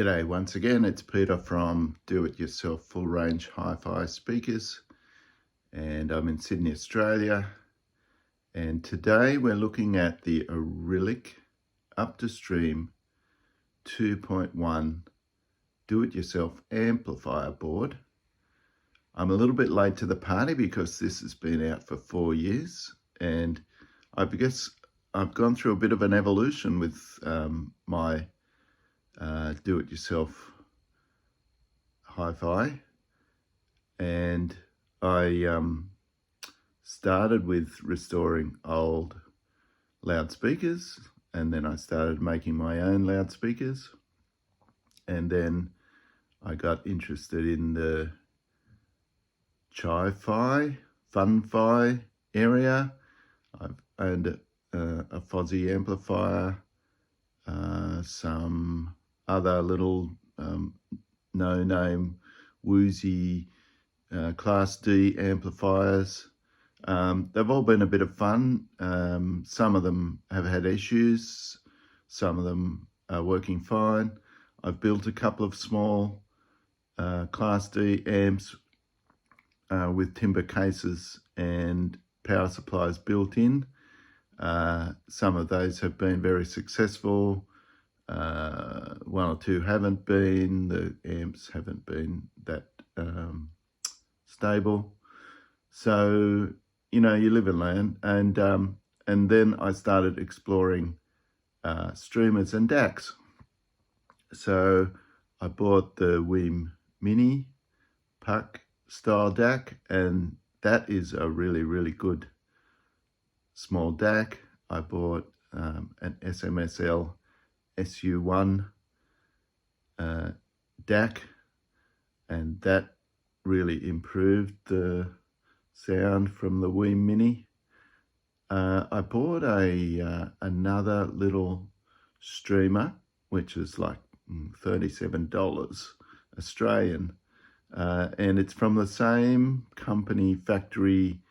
G'day once again, it's Peter from Do It Yourself Full Range Hi-Fi Speakers, and I'm in Sydney, Australia. And today we're looking at the Arylic Up-to-Stream 2.1 Do-It-Yourself Amplifier Board. I'm a little bit late to the party because this has been out for 4 years, and I guess I've gone through a bit of an evolution with my do-it-yourself hi-fi, and I started with restoring old loudspeakers, and then I started making my own loudspeakers, and then I got interested in the chi-fi, fun-fi area. I've owned a Fozzy amplifier, some other little no-name woozy Class D amplifiers. They've all been a bit of fun. Some of them have had issues. Some of them are working fine. I've built a couple of small Class D amps with timber cases and power supplies built in. Some of those have been very successful. One or two haven't been. The amps haven't been that stable. So, you know, you live and learn. And then I started exploring streamers and DACs. So I bought the Weem Mini Puck style DAC, and that is a really, really good small DAC. I bought an SMSL SU1 DAC, and that really improved the sound from the Weem Mini. I bought another little streamer, which is like $37 Australian, and it's from the same company, factory,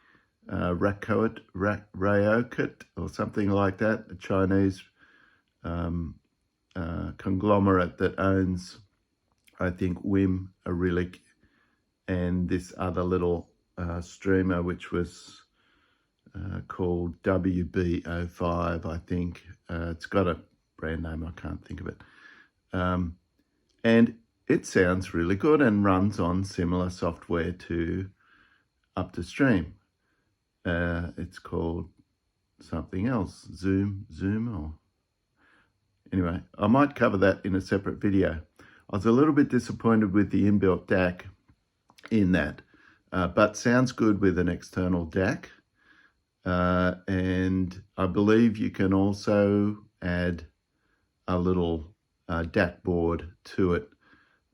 Rayokit or something like that, a Chinese conglomerate that owns, I think, Weem, Arylic, and this other little streamer, which was called WB05, I think. It's got a brand name, I can't think of it. And it sounds really good and runs on similar software to Up-to-Stream. It's called something else, Zoom or... Anyway, I might cover that in a separate video. I was a little bit disappointed with the inbuilt DAC in that, but sounds good with an external DAC. And I believe you can also add a little DAC board to it.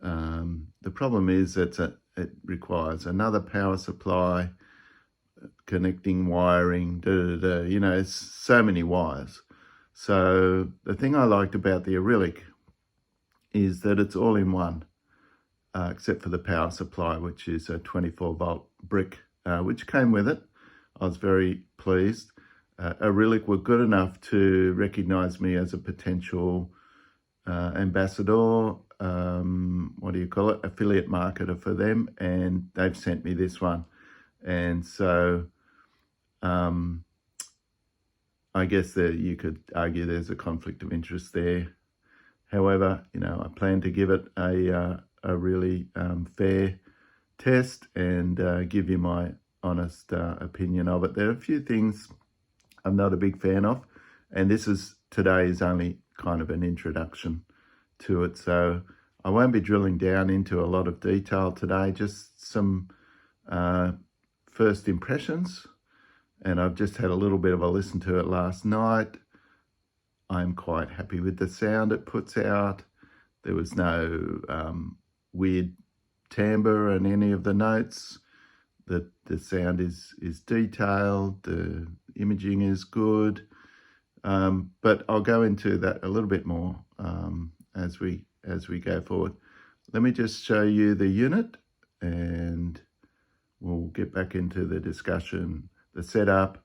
The problem is that it requires another power supply, connecting wiring, you know, it's so many wires. So the thing I liked about the Arylic is that it's all in one, except for the power supply, which is a 24-volt brick, which came with it. I was very pleased. Arylic were good enough to recognize me as a potential ambassador, what do you call it, affiliate marketer for them, and they've sent me this one. And so I guess that you could argue there's a conflict of interest there. However, you know, I plan to give it a really fair test and give you my honest opinion of it. There are a few things I'm not a big fan of, and today is only kind of an introduction to it. So I won't be drilling down into a lot of detail today, just some first impressions. And I've just had a little bit of a listen to it last night. I'm quite happy with the sound it puts out. There was no weird timbre in any of the notes. The sound is detailed, the imaging is good. But I'll go into that a little bit more as we go forward. Let me just show you the unit, and we'll get back into the discussion. The setup.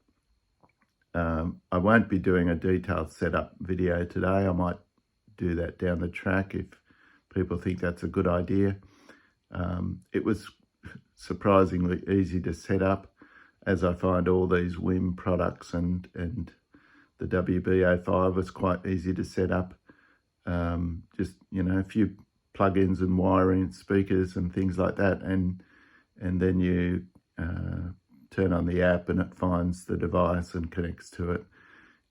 I won't be doing a detailed setup video today. I might do that down the track if people think that's a good idea. It was surprisingly easy to set up, as I find all these WIM products and the WB-05 was quite easy to set up. Just, you know, a few plugins and wiring, speakers and things like that, and then you turn on the app and it finds the device and connects to it.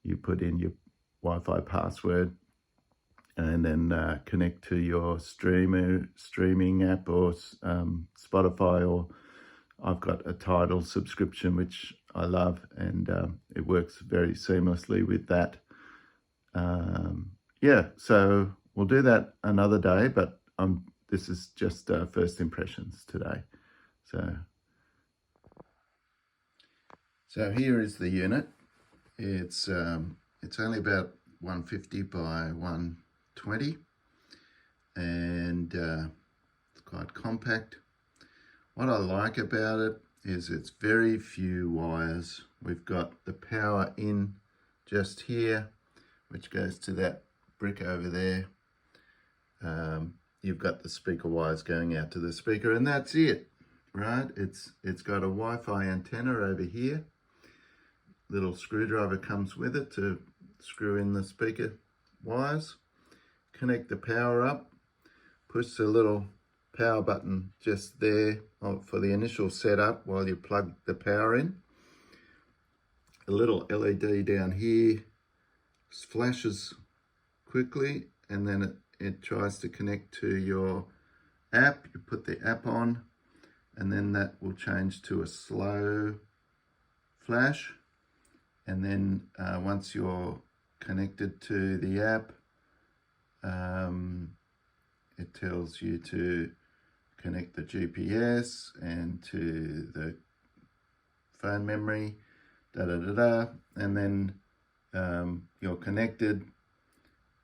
You put in your Wi-Fi password and then connect to your streaming app or Spotify, or I've got a Tidal subscription which I love, and it works very seamlessly with that. Yeah, so we'll do that another day, but this is just first impressions today. So here is the unit. It's only about 150 by 120, and it's quite compact. What I like about it is it's very few wires. We've got the power in just here, which goes to that brick over there. You've got the speaker wires going out to the speaker, and that's it, right? It's got a Wi-Fi antenna over here. Little screwdriver comes with it to screw in the speaker wires. Connect the power up, push the little power button just there for the initial setup while you plug the power in. A little LED down here flashes quickly, and then it tries to connect to your app. You put the app on, and then that will change to a slow flash. And then once you're connected to the app, it tells you to connect the GPS and to the phone memory, and then you're connected.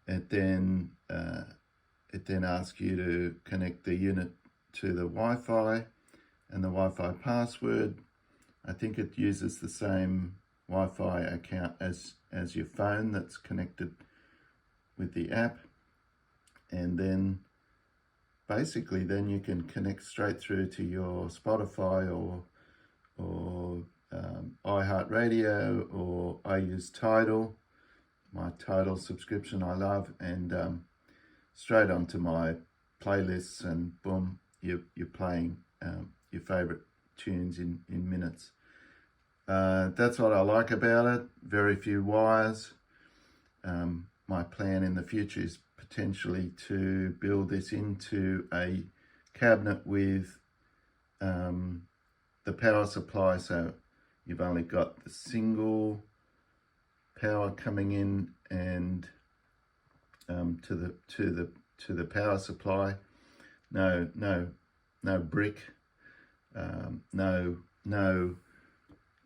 It then asks you to connect the unit to the Wi-Fi and the Wi-Fi password. I think it uses the same Wi-Fi account as your phone that's connected with the app, and then basically then you can connect straight through to your Spotify or iHeartRadio, or I use Tidal, my Tidal subscription I love, and straight onto my playlists, and boom, you're playing your favorite tunes in minutes. That's what I like about it. Very few wires. My plan in the future is potentially to build this into a cabinet with the power supply, so you've only got the single power coming in and to the power supply. No brick. No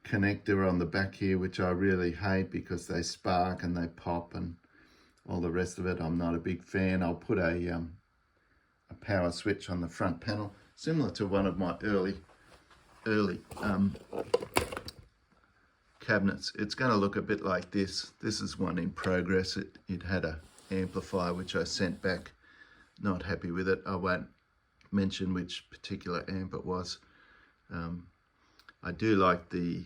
connector on the back here, which I really hate because they spark and they pop and all the rest of it. I'm not a big fan. I'll put a power switch on the front panel, similar to one of my early cabinets. It's going to look a bit like this. This is one in progress. It had a amplifier which I sent back. Not happy with it. I won't mention which particular amp it was. I do like the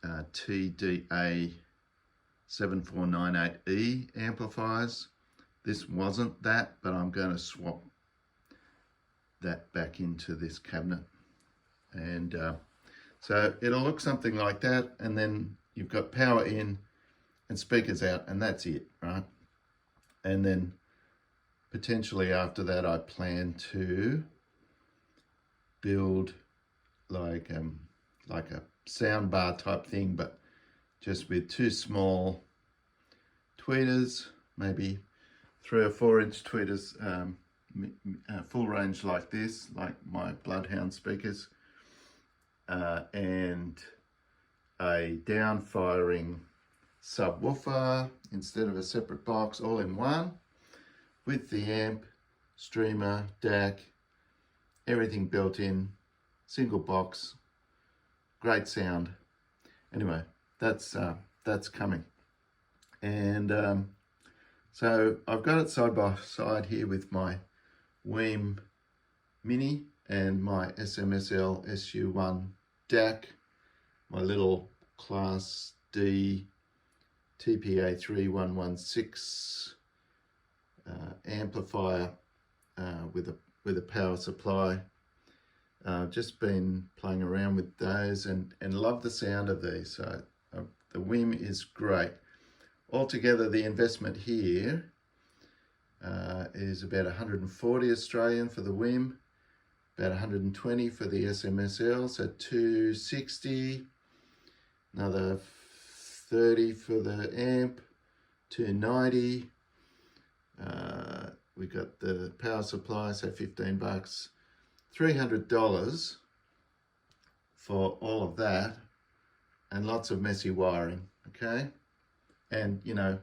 TDA 7498E amplifiers. This wasn't that, but I'm going to swap that back into this cabinet. And so it'll look something like that, and then you've got power in and speakers out, and that's it, right? And then potentially after that, I plan to build like a sound bar type thing, but just with two small tweeters, maybe 3 or 4 inch tweeters, full range like this, like my Bloodhound speakers, and a down firing subwoofer instead of a separate box, all in one, with the amp, streamer, DAC, everything built in, single box, great sound. Anyway, that's coming. And so I've got it side by side here with my Weem Mini and my SMSL SU1 DAC, my little Class D TPA3116 amplifier with a power supply. Just been playing around with those and love the sound of these. So the Weem is great. Altogether, the investment here is about 140 Australian for the Weem, about 120 for the SMSL, so 260, another 30 for the amp, 290. We got the power supply, so 15 bucks, $300 for all of that, and lots of messy wiring, okay? And, you know,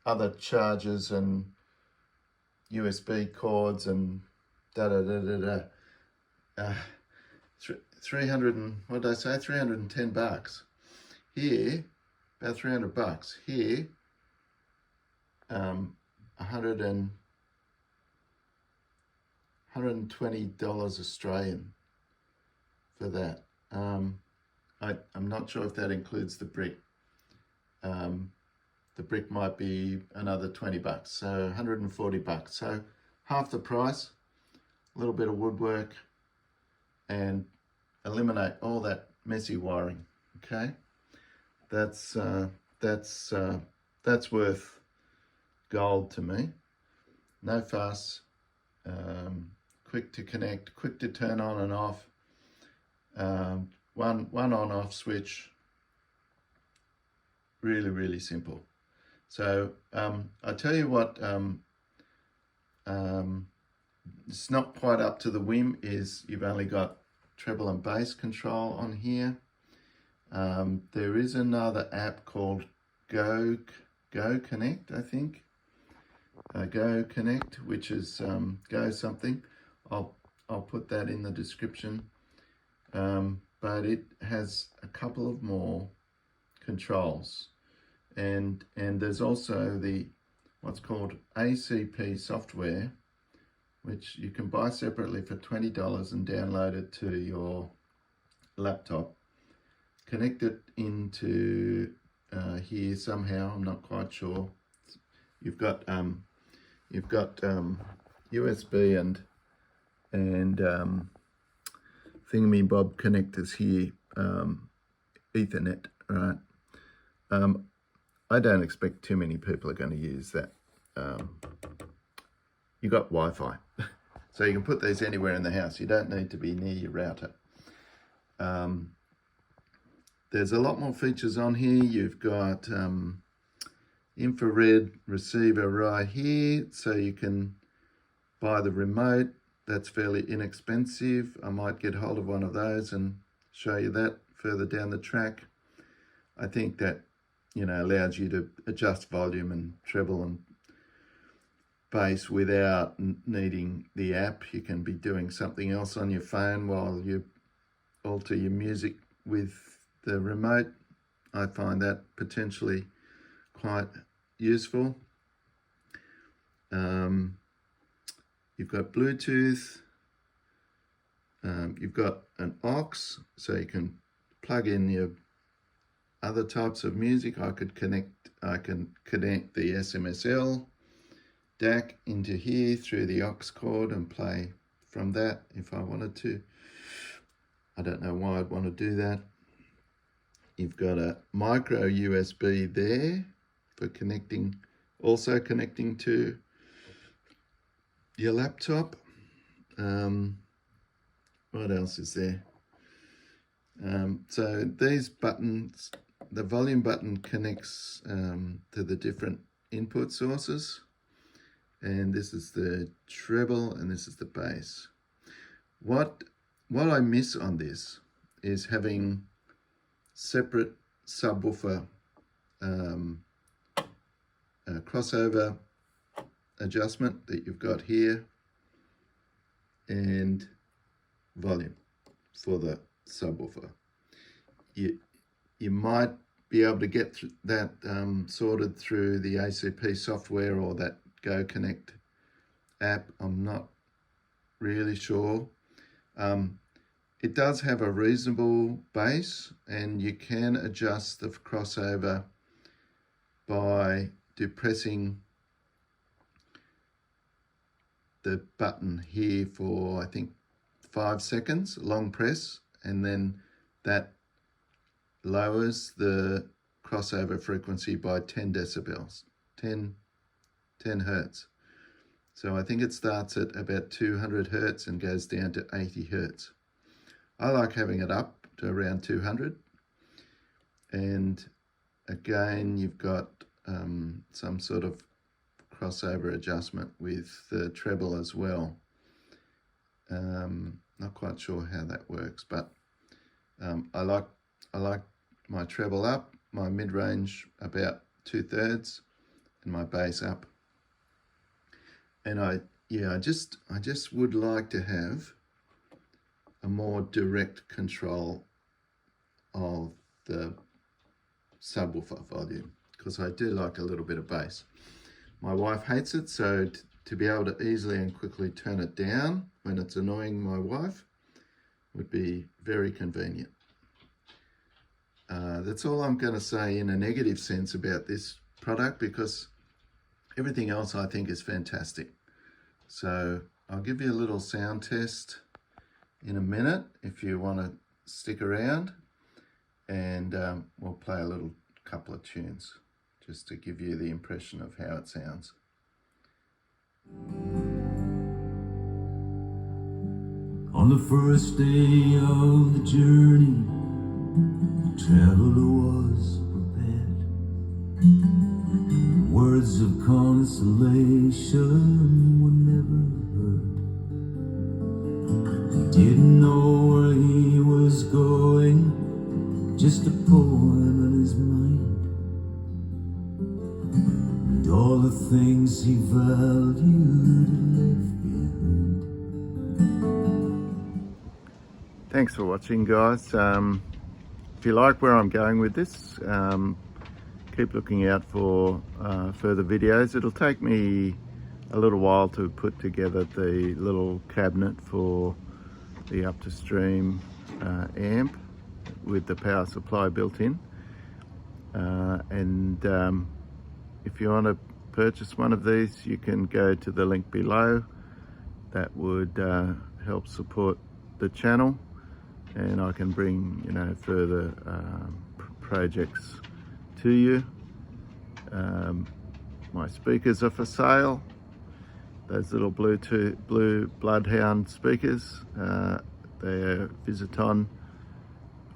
other chargers and USB cords and da-da-da-da-da. 300 and, what did I say, 310 bucks. Here, about 300 bucks. Here, $120 Australian for that. I'm not sure if that includes the brick. The brick might be another 20 bucks, so 140 bucks. So half the price, a little bit of woodwork, and eliminate all that messy wiring, okay? That's worth gold to me. No fuss, quick to connect, quick to turn on and off, one on-off switch, really simple. So I tell you what, it's not quite up to the Weem is you've only got treble and bass control on here. There is another app called Go Connect, I think. Go Connect, which is Go something. I'll put that in the description. But it has a couple of more controls. And there's also the what's called ACP software, which you can buy separately for $20 and download it to your laptop. Connect it into here somehow. I'm not quite sure. You've got USB and thingy-bob connectors here, Ethernet, right? I don't expect too many people are going to use that. You got Wi-Fi, so you can put these anywhere in the house. You don't need to be near your router. There's a lot more features on here. You've got infrared receiver right here, so you can buy the remote. That's fairly inexpensive. I might get hold of one of those and show you that further down the track. I think that, you know, allows you to adjust volume and treble and bass without needing the app. You can be doing something else on your phone while you alter your music with the remote. I find that potentially quite useful. You've got Bluetooth. You've got an aux, so you can plug in your other types of music. I can connect the SMSL DAC into here through the aux cord and play from that if I wanted to. I don't know why I'd want to do that. You've got a micro USB there for connecting, also connecting to your laptop. What else is there? So these buttons, the volume button connects to the different input sources, and this is the treble and this is the bass. What I miss on this is having separate subwoofer crossover adjustment that you've got here, and volume for the subwoofer. You might be able to get that sorted through the ACP software or that Go Connect app. I'm not really sure. It does have a reasonable bass, and you can adjust the crossover by depressing the button here for, I think, 5 seconds, long press, and then that lowers the crossover frequency by 10 decibels, 10 hertz. So I think it starts at about 200 hertz and goes down to 80 hertz. I like having it up to around 200. And again, you've got some sort of crossover adjustment with the treble as well. Not quite sure how that works, but I like my treble up, my mid-range about 2/3, and my bass up. And I just would like to have a more direct control of the subwoofer volume, because I do like a little bit of bass. My wife hates it, so to be able to easily and quickly turn it down when it's annoying my wife would be very convenient. That's all I'm going to say in a negative sense about this product, because everything else I think is fantastic. So I'll give you a little sound test in a minute if you want to stick around, and we'll play a couple of tunes just to give you the impression of how it sounds. On the first day of the journey, the traveler was prepared. Words of consolation were never heard. He didn't know where he was going, just a poem in his mind, and all the things he valued left behind. Thanks for watching, guys. If you like where I'm going with this, keep looking out for further videos. It'll take me a little while to put together the little cabinet for the up-to-stream amp with the power supply built in. If you want to purchase one of these, you can go to the link below. That would help support the channel, and I can bring further projects to you. My speakers are for sale. Those little blue Bloodhound speakers. They're Visiton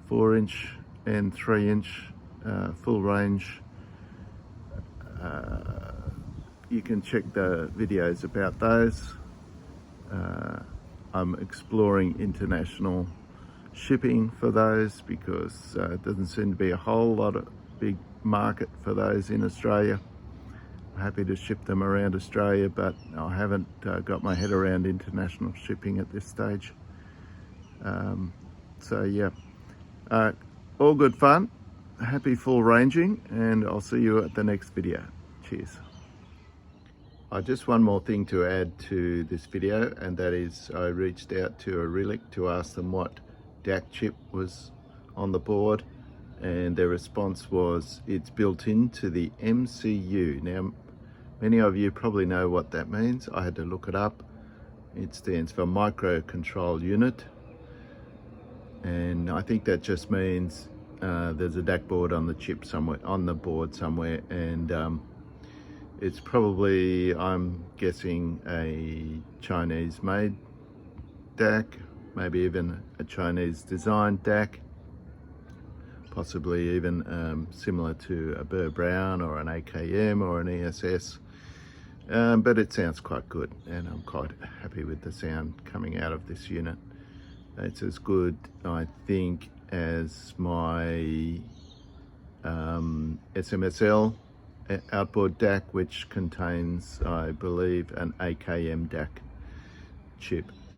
4-inch and 3-inch full range. You can check the videos about those. I'm exploring international shipping for those, because it doesn't seem to be a whole lot of big market for those in Australia. I'm happy to ship them around Australia, but I haven't got my head around international shipping at this stage. So yeah, all good fun. Happy full ranging, and I'll see you at the next video. Cheers. Just one more thing to add to this video, and that is I reached out to Arylic to ask them what DAC chip was on the board, and their response was it's built into the MCU. Now, many of you probably know what that means. I had to look it up. It stands for microcontrol unit, and I think that just means there's a DAC board on the chip somewhere, on the board somewhere, and it's probably, I'm guessing, a Chinese made DAC, maybe even a Chinese designed DAC, possibly even similar to a Burr Brown or an AKM or an ESS. But it sounds quite good, and I'm quite happy with the sound coming out of this unit. It's as good, I think, as my SMSL outboard DAC, which contains, I believe, an AKM DAC chip.